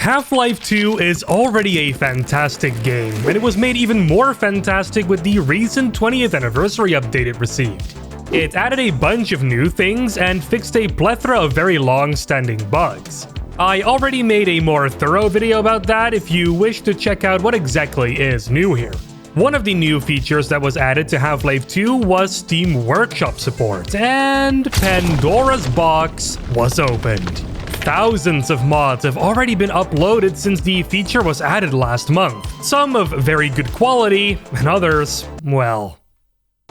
Half-Life 2 is already a fantastic game, and it was made even more fantastic with the recent 20th anniversary update it received. It added a bunch of new things and fixed a plethora of very long-standing bugs. I already made a more thorough video about that if you wish to check out what exactly is new here. One of the new features that was added to Half-Life 2 was Steam Workshop support, and Pandora's box was opened. Thousands of mods have already been uploaded since the feature was added last month. Some of very good quality, and others, well.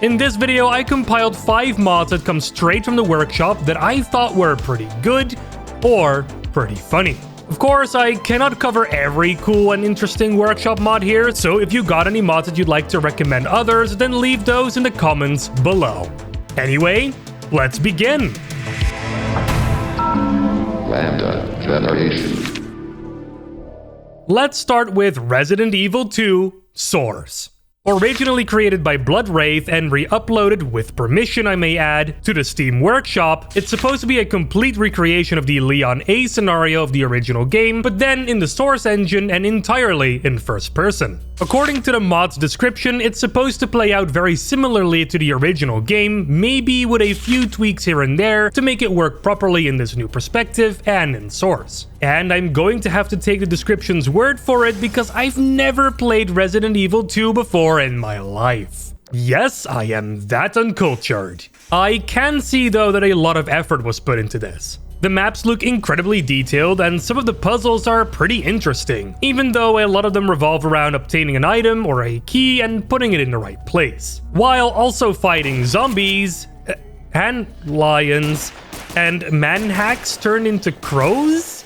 In this video, I compiled 5 mods that come straight from the workshop that I thought were pretty good, or pretty funny. Of course, I cannot cover every cool and interesting workshop mod here, so if you got any mods that you'd like to recommend others, then leave those in the comments below. Anyway, let's begin! LambdaGeneration. Let's start with Resident Evil 2 Source. Originally created by Blood Wraith and re-uploaded, with permission I may add, to the Steam Workshop, it's supposed to be a complete recreation of the Leon A scenario of the original game, but then in the Source engine and entirely in first person. According to the mod's description, it's supposed to play out very similarly to the original game, maybe with a few tweaks here and there to make it work properly in this new perspective and in Source. And I'm going to have to take the description's word for it because I've never played Resident Evil 2 before in my life. Yes, I am that uncultured. I can see though that a lot of effort was put into this. The maps look incredibly detailed and some of the puzzles are pretty interesting, even though a lot of them revolve around obtaining an item or a key and putting it in the right place, while also fighting zombies, and lions, and manhacks turned into crows?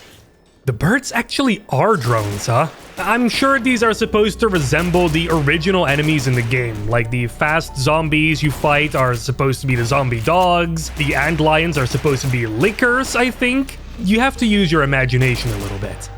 The birds actually are drones, huh? I'm sure these are supposed to resemble the original enemies in the game, like the fast zombies you fight are supposed to be the zombie dogs, the antlions are supposed to be lickers, I think. You have to use your imagination a little bit.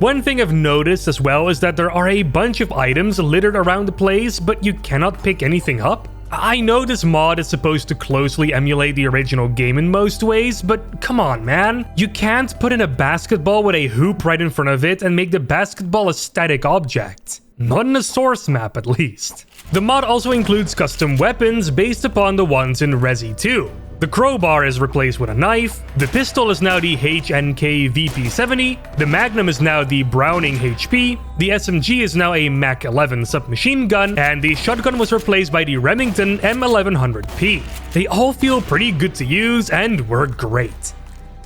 One thing I've noticed as well is that there are a bunch of items littered around the place, but you cannot pick anything up. I know this mod is supposed to closely emulate the original game in most ways, but come on, man. You can't put in a basketball with a hoop right in front of it and make the basketball a static object. Not in a Source map, at least. The mod also includes custom weapons based upon the ones in Resi 2. The crowbar is replaced with a knife, the pistol is now the HNK VP70, the Magnum is now the Browning HP, the SMG is now a Mach 11 submachine gun, and the shotgun was replaced by the Remington M1100P. They all feel pretty good to use and work great.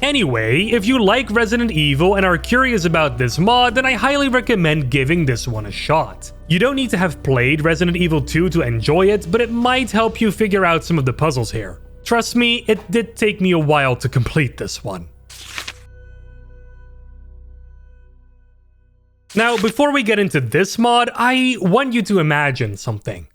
Anyway, if you like Resident Evil and are curious about this mod, then I highly recommend giving this one a shot. You don't need to have played Resident Evil 2 to enjoy it, but it might help you figure out some of the puzzles here. Trust me, it did take me a while to complete this one. Now, before we get into this mod, I want you to imagine something.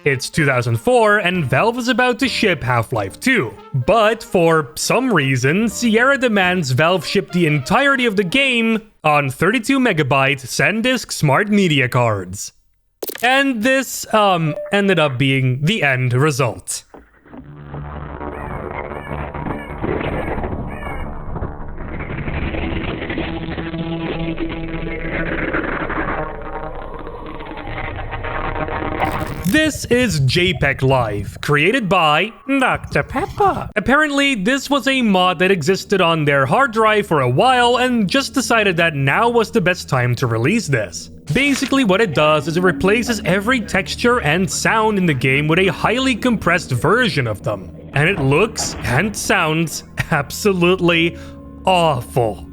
It's 2004 and Valve is about to ship Half-Life 2. But for some reason, Sierra demands Valve ship the entirety of the game on 32MB SanDisk smart media cards. And this, ended up being the end result. This is JPEG-Life, created by Dr. Pepper. Apparently, this was a mod that existed on their hard drive for a while and just decided that now was the best time to release this. Basically, what it does is it replaces every texture and sound in the game with a highly compressed version of them. And it looks and sounds absolutely awful.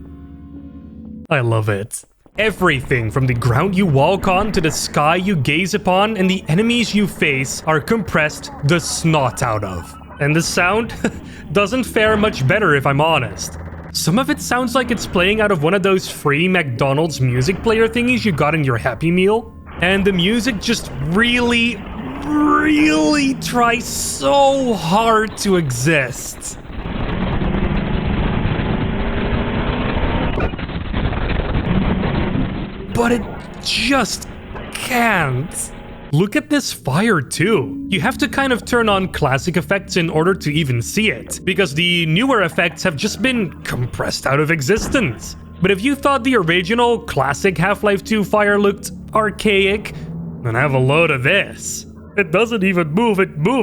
I love it. Everything from the ground you walk on to the sky you gaze upon and the enemies you face are compressed the snot out of. And the sound doesn't fare much better if I'm honest. Some of it sounds like it's playing out of one of those free McDonald's music player thingies you got in your Happy Meal. And the music just really tries so hard to exist. But it just can't. Look at this fire too. You have to kind of turn on classic effects in order to even see it, because the newer effects have just been compressed out of existence. But if you thought the original classic Half-Life 2 fire looked archaic, then have a load of this. It doesn't even move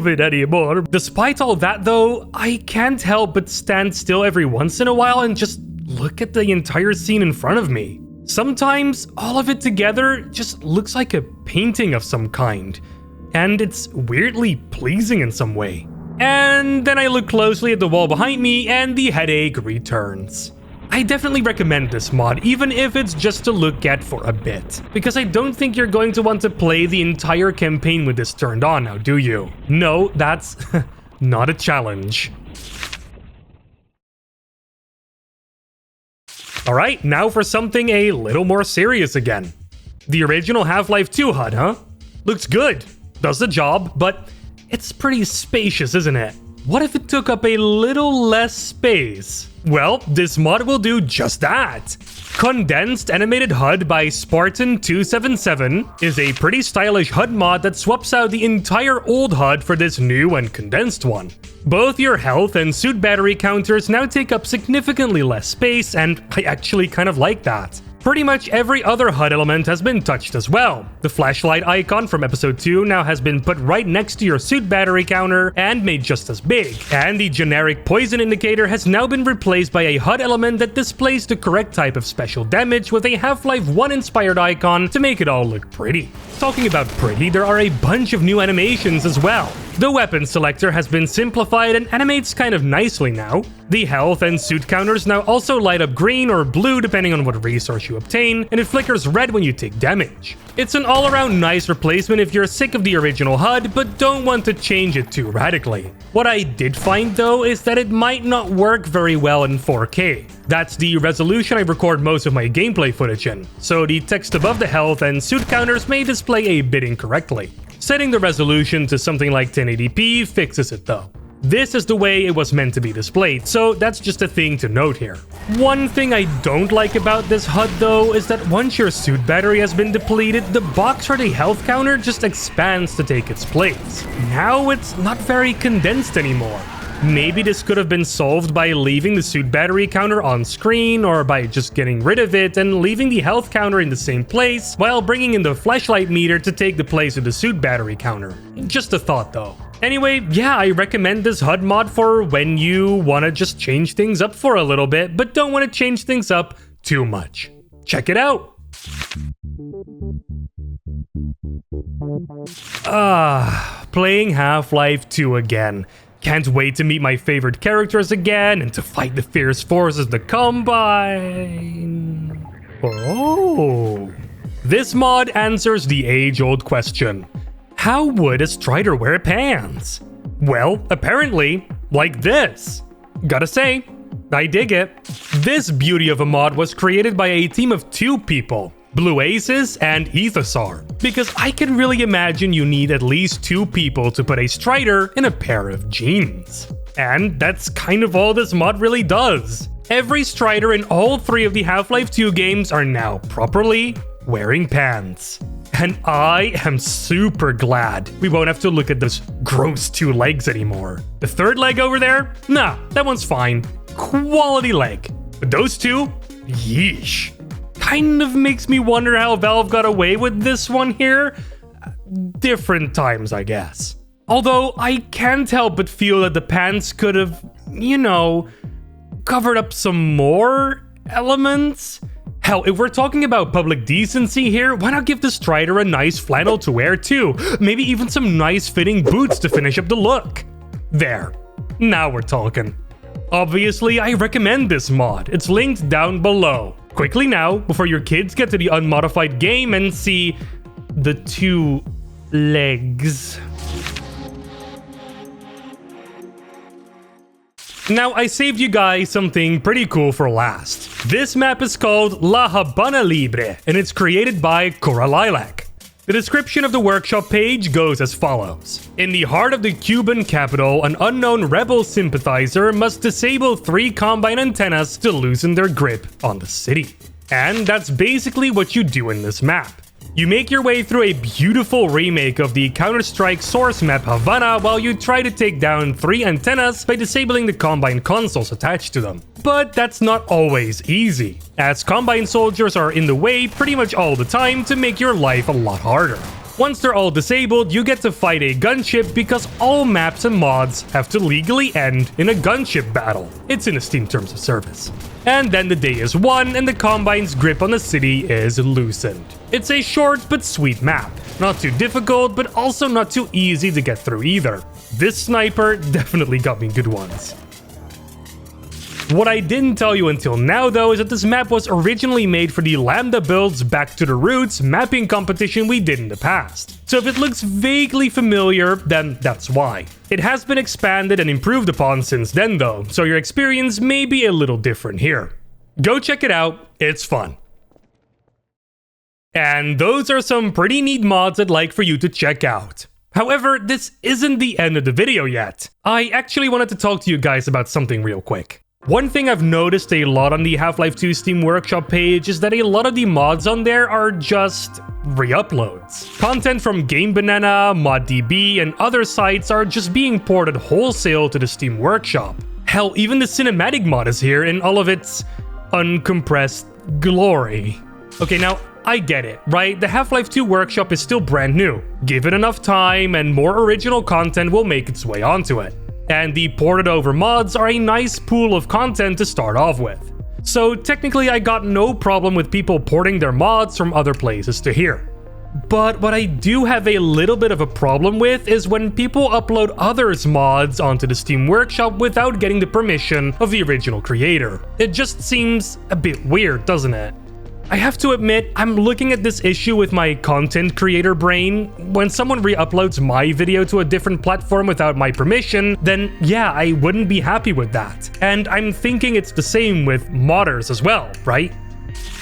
it anymore. Despite all that though, I can't help but stand still every once in a while and just look at the entire scene in front of me. Sometimes all of it together just looks like a painting of some kind, and it's weirdly pleasing in some way. And then I look closely at the wall behind me and the headache returns. I definitely recommend this mod, even if it's just to look at for a bit, because I don't think you're going to want to play the entire campaign with this turned on now, do you? No, that's not a challenge. Alright, now for something a little more serious again. The original Half-Life 2 HUD, huh? Looks good, does the job, but it's pretty spacious, isn't it? What if it took up a little less space? Well, this mod will do just that. Condensed Animated HUD by Spartan277 is a pretty stylish HUD mod that swaps out the entire old HUD for this new and condensed one. Both your health and suit battery counters now take up significantly less space, and I actually kind of like that. Pretty much every other HUD element has been touched as well. The flashlight icon from episode 2 now has been put right next to your suit battery counter and made just as big. And the generic poison indicator has now been replaced by a HUD element that displays the correct type of special damage with a Half-Life 1 inspired icon to make it all look pretty. Talking about pretty, there are a bunch of new animations as well. The weapon selector has been simplified and animates kind of nicely now. The health and suit counters now also light up green or blue depending on what resource you obtain, and it flickers red when you take damage. It's an all-around nice replacement if you're sick of the original HUD but don't want to change it too radically. What I did find though is that it might not work very well in 4K. That's the resolution I record most of my gameplay footage in, so the text above the health and suit counters may display a bit incorrectly. Setting the resolution to something like 1080p fixes it though. This is the way it was meant to be displayed, so that's just a thing to note here. One thing I don't like about this HUD though is that once your suit battery has been depleted, the box for the health counter just expands to take its place. Now it's not very condensed anymore. Maybe this could have been solved by leaving the suit battery counter on screen, or by just getting rid of it and leaving the health counter in the same place while bringing in the flashlight meter to take the place of the suit battery counter. Just a thought though. Anyway, yeah, I recommend this HUD mod for when you want to just change things up for a little bit, but don't want to change things up too much. Check it out! Playing Half-Life 2 again. Can't wait to meet my favorite characters again and to fight the fierce forces of the Combine. Oh. This mod answers the age-old question. How would a Strider wear pants? Well, apparently, like this. Gotta say, I dig it. This beauty of a mod was created by a team of 2 people, Blue Aces and Ethosar, because I can really imagine you need at least 2 people to put a Strider in a pair of jeans. And that's kind of all this mod really does. Every Strider in all 3 of the Half-Life 2 games are now properly wearing pants. And I am super glad we won't have to look at those gross 2 legs anymore. The 3rd leg over there? Nah, that one's fine. Quality leg. But those 2? Yeesh. Kind of makes me wonder how Valve got away with this one here. Different times, I guess. Although I can't help but feel that the pants could have, covered up some more elements. Hell, if we're talking about public decency here, why not give the Strider a nice flannel to wear too? Maybe even some nice fitting boots to finish up the look. There. Now we're talking. Obviously, I recommend this mod. It's linked down below. Quickly now, before your kids get to the unmodified game and see the 2 legs. Now, I saved you guys something pretty cool for last. This map is called La Habana Libre, and it's created by Cora Lilac. The description of the workshop page goes as follows. In the heart of the Cuban capital, an unknown rebel sympathizer must disable 3 Combine antennas to loosen their grip on the city. And that's basically what you do in this map. You make your way through a beautiful remake of the Counter-Strike source map Havana while you try to take down 3 antennas by disabling the Combine consoles attached to them. But that's not always easy, as Combine soldiers are in the way pretty much all the time to make your life a lot harder. Once they're all disabled, you get to fight a gunship because all maps and mods have to legally end in a gunship battle. It's in the Steam Terms of Service. And then the day is won and the Combine's grip on the city is loosened. It's a short but sweet map. Not too difficult, but also not too easy to get through either. This sniper definitely got me good ones. What I didn't tell you until now though is that this map was originally made for the Lambda Builds Back to the Roots mapping competition we did in the past. So if it looks vaguely familiar, then that's why. It has been expanded and improved upon since then though, so your experience may be a little different here. Go check it out, it's fun. And those are some pretty neat mods I'd like for you to check out. However, this isn't the end of the video yet. I actually wanted to talk to you guys about something real quick. One thing I've noticed a lot on the Half-Life 2 Steam Workshop page is that a lot of the mods on there are just re-uploads. Content from Game Banana, ModDB, and other sites are just being ported wholesale to the Steam Workshop. Hell, even the cinematic mod is here in all of its uncompressed glory. Okay, now, I get it, right? The Half-Life 2 Workshop is still brand new. Give it enough time and more original content will make its way onto it. And the ported over mods are a nice pool of content to start off with. So technically I got no problem with people porting their mods from other places to here. But what I do have a little bit of a problem with is when people upload others' mods onto the Steam Workshop without getting the permission of the original creator. It just seems a bit weird, doesn't it? I have to admit, I'm looking at this issue with my content creator brain. When someone re-uploads my video to a different platform without my permission, then yeah, I wouldn't be happy with that. And I'm thinking it's the same with modders as well, right?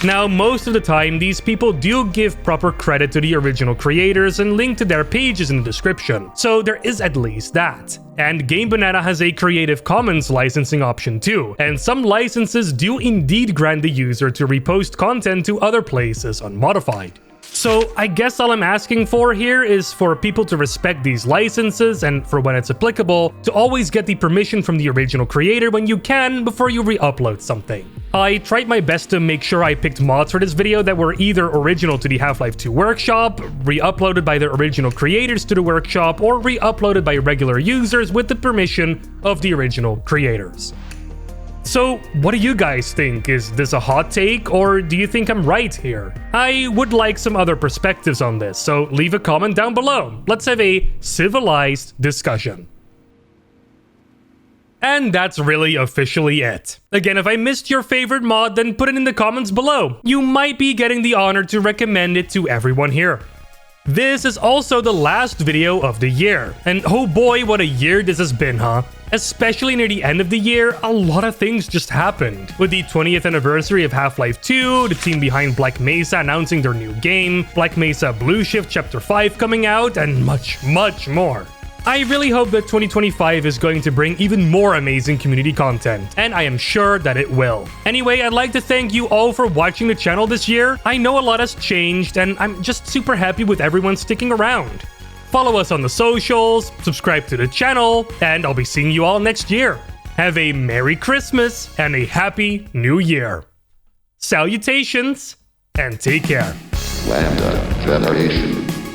Now, most of the time, these people do give proper credit to the original creators and link to their pages in the description, so there is at least that. And Game Banana has a Creative Commons licensing option too, and some licenses do indeed grant the user to repost content to other places unmodified. So I guess all I'm asking for here is for people to respect these licenses and, for when it's applicable, to always get the permission from the original creator when you can before you re-upload something. I tried my best to make sure I picked mods for this video that were either original to the Half-Life 2 Workshop, re-uploaded by the original creators to the workshop, or re-uploaded by regular users with the permission of the original creators. So, what do you guys think? Is this a hot take, or do you think I'm right here? I would like some other perspectives on this, so leave a comment down below. Let's have a civilized discussion. And that's really officially it. Again, if I missed your favorite mod, then put it in the comments below. You might be getting the honor to recommend it to everyone here. This is also the last video of the year, and oh boy, what a year this has been, huh? Especially near the end of the year, a lot of things just happened. With the 20th anniversary of Half-Life 2, the team behind Black Mesa announcing their new game, Black Mesa Blue Shift Chapter 5 coming out, and much, much more. I really hope that 2025 is going to bring even more amazing community content, and I am sure that it will. Anyway, I'd like to thank you all for watching the channel this year. I know a lot has changed, and I'm just super happy with everyone sticking around. Follow us on the socials, subscribe to the channel, and I'll be seeing you all next year. Have a Merry Christmas and a Happy New Year. Salutations, and take care. LambdaGeneration.